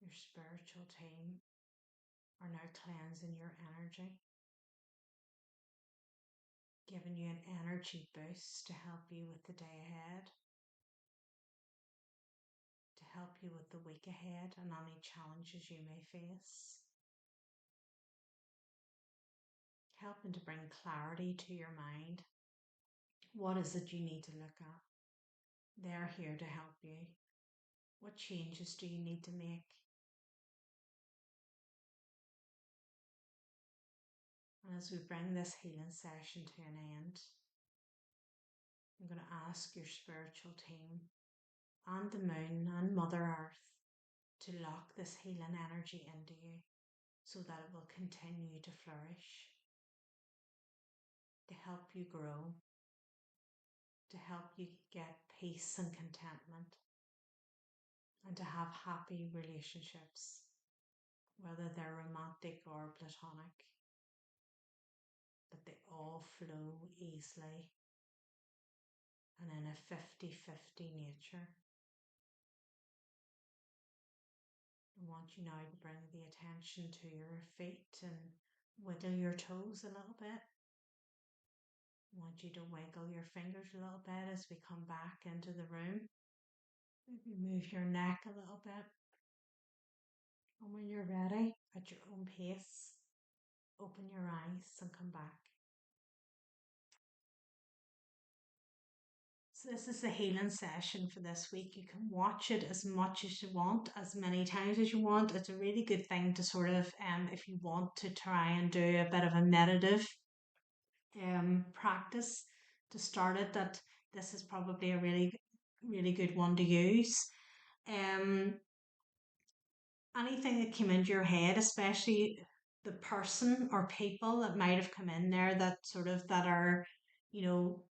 Your spiritual team are now cleansing your energy, giving you an energy boost to help you with the day ahead, to help you with the week ahead and any challenges you may face. Helping to bring clarity to your mind. What is it you need to look at? They're here to help you. What changes do you need to make? And as we bring this healing session to an end, I'm going to ask your spiritual team and the moon and Mother Earth to lock this healing energy into you so that it will continue to flourish, to help you grow, to help you get peace and contentment, and to have happy relationships, whether they're romantic or platonic, that they all flow easily and in a 50-50 nature. I want you now to bring the attention to your feet and wiggle your toes a little bit. I want you to wiggle your fingers a little bit as we come back into the room. Maybe move your neck a little bit. And when you're ready, at your own pace, open your eyes and come back. So this is the healing session for this week. You can watch it as much as you want, as many times as you want. It's a really good thing to sort of, if you want to try and do a bit of a meditative practice to start it, that this is probably a really good one to use. Anything that came into your head, especially the person or people that might have come in there that are, you know,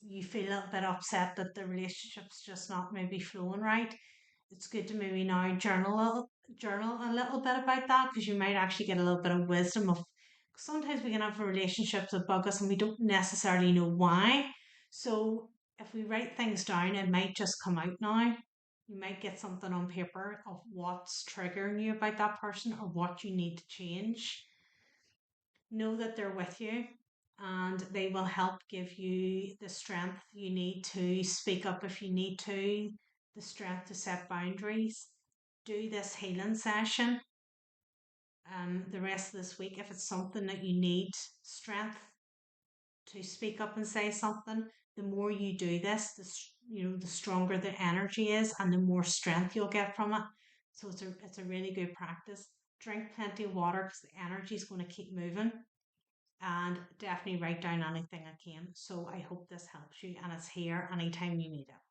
you feel a little bit upset that the relationship's just not maybe flowing right. It's good to maybe now journal a little bit about that, because you might actually get a little bit of wisdom of, sometimes we can have relationships that bug us and we don't necessarily know why. So if we write things down, it might just come out now. You might get something on paper of what's triggering you about that person or what you need to change. Know that they're with you and they will help give you the strength you need to speak up if you need to, the strength to set boundaries. Do this healing session the rest of this week if it's something that you need strength to speak up and say something. The more you do this, the stronger the energy is and the more strength you'll get from it. So it's a really good practice. Drink plenty of water because the energy is going to keep moving. And definitely write down anything I can. So I hope this helps you, and it's here anytime you need it.